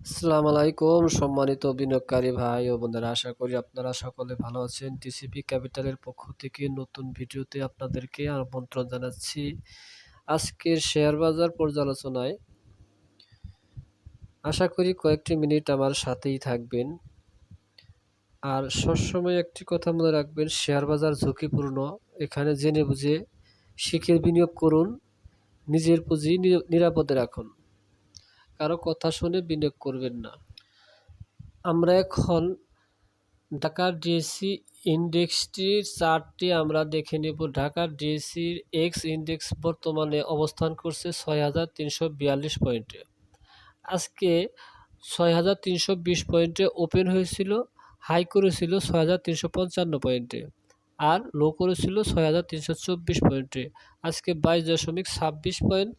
আসসালামু আলাইকুম সম্মানিত বিনিয়োগকারী ভাই ও বোনেরা, আশা করি আপনারা সকলে ভালো আছেন। টিসিবি ক্যাপিটালের পক্ষ থেকে নতুন ভিডিওতে আপনাদেরকে আমন্ত্রণ জানাচ্ছি। আজকের শেয়ার বাজার পর্যালোচনায় আশা করি কয়েকটি মিনিট আমার সাথেই থাকবেন। আর সবসময় একটি কথা মনে রাখবেন, শেয়ার বাজার ঝুঁকিপূর্ণ। এখানে জেনে বুঝে শিখে বিনিয়োগ করুন, নিজের পুঁজি নিরাপদে রাখুন, কারো কথা শুনে বিনিয়োগ করবেন না। আমরা এখন ঢাকা ডিএসসি ইন্ডেক্সটির চার্টটি আমরা দেখে নেব। ঢাকা ডিএসসির এক্স ইন্ডেক্স বর্তমানে অবস্থান করছে ৬,৩৪২ পয়েন্টে। আজকে ৬,৩২০ পয়েন্টে ওপেন হয়েছিল, হাই করেছিল ৬,৩৫৫ পয়েন্টে, আর লো করেছিল ৬,৩২৪ পয়েন্টে। আজকে ২২.২৬ পয়েন্ট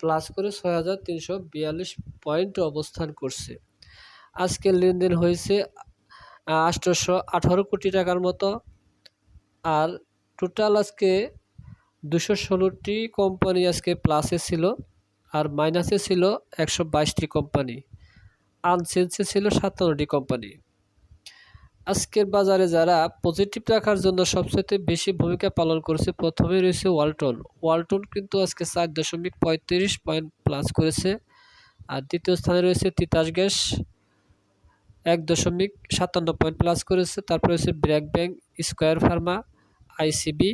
প্লাস করে ৬,৩৪২ পয়েন্টে অবস্থান করছে। আজকের লেনদেন হয়েছে ৮১৮ কোটি টাকার মতো। আর টোটাল আজকে ২১৬টি কোম্পানি আজকে প্লাসে ছিল, আর মাইনাসে ছিল ১২২টি কোম্পানি, আনচেঞ্জে ছিল ৫৭টি কোম্পানি। আজকের বাজারে যারা পজিটিভ রাখার জন্য সবচেয়ে বেশি ভূমিকা পালন করেছে, প্রথমে রয়েছে ওয়ালটন কিন্তু আজকে ৪.৩৫ পয়েন্ট প্লাস করেছে। আর দ্বিতীয় স্থানে রয়েছে তিতাস গ্যাস ১.৫৭ পয়েন্ট প্লাস করেছে। তারপরে হচ্ছে BRAC bank, square Pharma, ICB,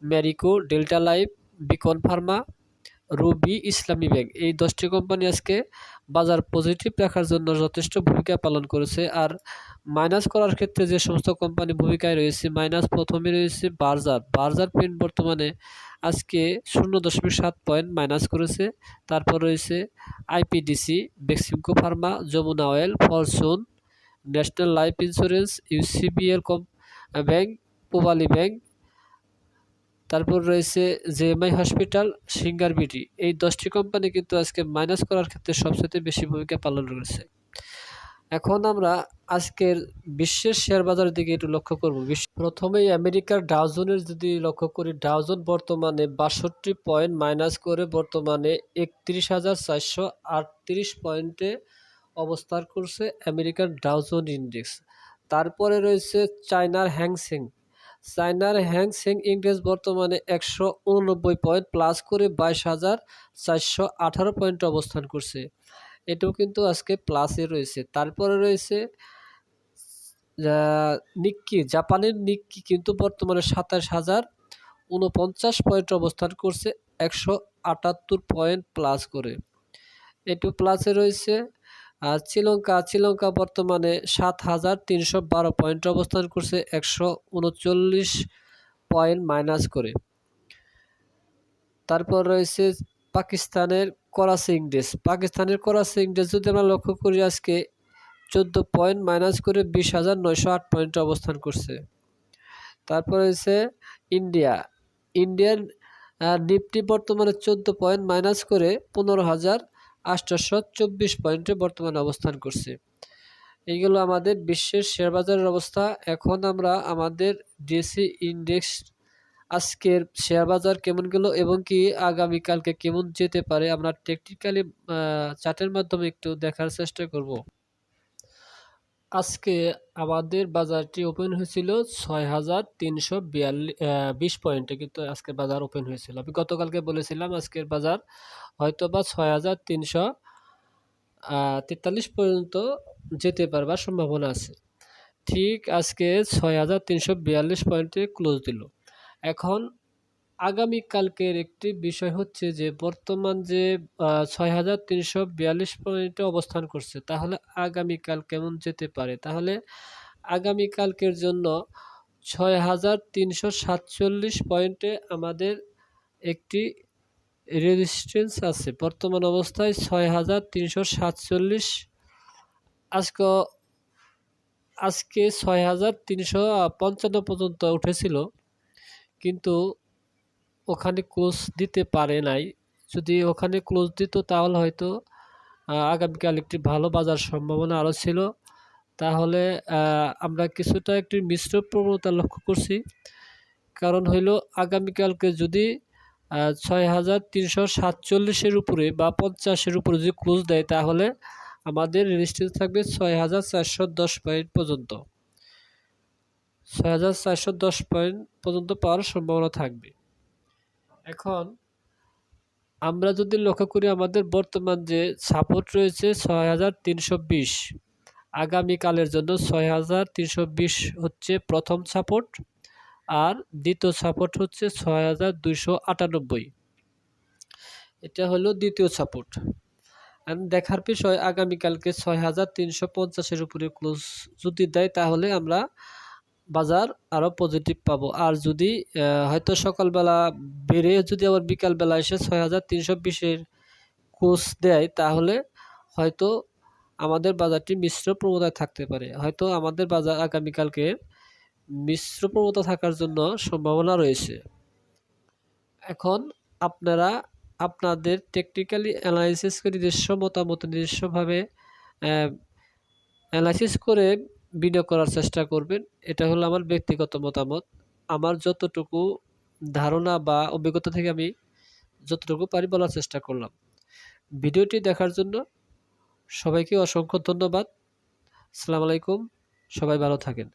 Marico, delta life, Beacon Pharma, Ruby, ইসলামী ব্যাংক। এই 10টি কোম্পানি আজকে বাজার পজিটিভ রাখার জন্য যথেষ্ট ভূমিকা পালন করেছে। আর মাইনাস করার ক্ষেত্রে যে সমস্ত কোম্পানি ভূমিকায় রয়েছে, প্রথমে রয়েছে বার্জার পেন্ট, বর্তমানে আজকে 0.7 পয়েন্ট মাইনাস করেছে। তারপর রয়েছে IPDC, Beximco Pharma, Jamuna Oil, Fortune, National Life Insurance, UCBL Bank, Pubali Bank, তারপর রয়েছে জেএমআই হসপিটাল, সিঙ্গার বিডি। এই 10টি কোম্পানি কিন্তু আজকে মাইনাস করার ক্ষেত্রে সবচেয়ে বেশি ভূমিকা পালন করেছে। এখন আমরা আজকের বিশ্বের শেয়ার বাজারের দিকে একটু লক্ষ্য করব। প্রথমেই আমেরিকার ডাউজনের যদি লক্ষ্য করি, ডাউজন বর্তমানে ৬২ পয়েন্ট মাইনাস করে বর্তমানে ৩১,৪৩৮ পয়েন্টে অবস্থান করছে আমেরিকার ডাউজন ইন্ডেক্স। তারপরে রয়েছে চায়নার হ্যাংসেং ইন্ডেক্স বর্তমানে ১৮৯ পয়েন্ট প্লাস করে ২২,৪১৮ পয়েন্টে অবস্থান করছে। এটাও কিন্তু আজকে প্লাসে রয়েছে। তারপরে রয়েছে জাপানের নিক্কি কিন্তু বর্তমানে ২৭,০৪৯ পয়েন্টে অবস্থান করছে, ১৭৮ পয়েন্ট প্লাস করে, এটু প্লাসে রয়েছে। আর শ্রীলঙ্কা বর্তমানে ৭,৩১২ পয়েন্টে অবস্থান করছে, ১৩৯ পয়েন্ট মাইনাস করে। তারপর রয়েছে পাকিস্তানের করাচি ইন্ডেক্স যদি আমরা লক্ষ্য করি, আজকে ১৪ পয়েন্ট মাইনাস করে ২০,৯০৮ পয়েন্টে অবস্থান করছে। তারপর রয়েছে ইন্ডিয়ান নিফটি বর্তমানে ১৪ পয়েন্ট মাইনাস করে ১৫,৮২৪ পয়েন্টে বর্তমানে অবস্থান করছে। এইগুলো আমাদের বিশ্বের শেয়ার বাজারের অবস্থা। এখন আমরা আমাদের ডিএসসি ইন্ডেক্স আজকের শেয়ার বাজার কেমন গেল এবং কি আগামীকালকে কেমন যেতে পারে আমরা টেকনিক্যালি চার্টের মাধ্যমে একটু দেখার চেষ্টা করব। আজকে আমাদের বাজারটি ওপেন হয়েছিল ৬,৩২০ পয়েন্টে, কিন্তু আজকের বাজার ওপেন হয়েছিল। আমি গতকালকে বলেছিলাম আজকের বাজার হয়তো বা ৬,৩৪৩ পর্যন্ত যেতে পারবার সম্ভাবনা আছে। ঠিক আজকে ৬,৩৪২ পয়েন্টে ক্লোজ দিল। এখন আগামীকালকের একটি বিষয় হচ্ছে যে বর্তমান যে ৬,৩৪২ পয়েন্টে অবস্থান করছে, তাহলে আগামীকাল কেমন যেতে পারে। তাহলে আগামীকালকের জন্য ৬,৩৪৭ পয়েন্টে আমাদের একটি রেজিস্ট্যান্স আছে। বর্তমান অবস্থায় ৬,৩৪৭, আজকে ৬,৩৫৫ পর্যন্ত উঠেছিল, কিন্তু ওখানে ক্লোজ দিতে পারে নাই। যদি ওখানে ক্লোজ দিত তাহলে হয়তো আগামীকাল একটি ভালো বাজার সম্ভাবনা আরও ছিল। তাহলে আমরা কিছুটা একটি মিশ্র প্রবণতা লক্ষ্য করছি। কারণ হইল আগামীকালকে যদি ৬,৩৪৭ উপরে বা ৫০-এর উপরে যদি ক্লোজ দেয়, তাহলে আমাদের রেজিস্ট্রেশন থাকবে ৬,৪১০ পয়েন্ট পর্যন্ত। ৬,৪১০ পয়েন্ট পর্যন্ত পাওয়ার সম্ভাবনা থাকবে। এখন আমরা যদি লক্ষ্য করি আমাদের বর্তমান যে সাপোর্ট রয়েছে ৬,৩২০, আগামীকালের জন্য ৬,৩২০ হচ্ছে প্রথম সাপোর্ট, আর দ্বিতীয় সাপোর্ট হচ্ছে ৬,২৯৮। এটা হলো দ্বিতীয় সাপোর্ট। দেখার বিষয় আগামীকালকে ৬,৩৫০-এর উপরে ক্লোজ যদি দেয় তাহলে আমরা বাজার আরও পজিটিভ পাবো। আর যদি হয়তো সকালবেলা বেড়ে যদি আবার বিকালবেলা এসে ৬,৩২০-এর ক্লোজ দেয় তাহলে হয়তো আমাদের বাজারটি মিশ্র প্রবণতায় থাকতে পারে। হয়তো আমাদের বাজার আগামীকালকে মিশ্র প্রবণতা থাকার জন্য সম্ভাবনা রয়েছে। এখন আপনারা আপনাদের টেকনিক্যালি অ্যানালাইসিস করে নিজস্ব মতামত নিজস্বভাবে অ্যানালাইসিস করে বিনিয়োগ করার চেষ্টা করবেন। এটা হলো আমার ব্যক্তিগত মতামত। আমার যতটুকু ধারণা বা অভিজ্ঞতা থেকে আমি যতটুকু পারি বলার চেষ্টা করলাম। ভিডিওটি দেখার জন্য সবাইকে অসংখ্য ধন্যবাদ। আসসালামু আলাইকুম। সবাই ভালো থাকেন।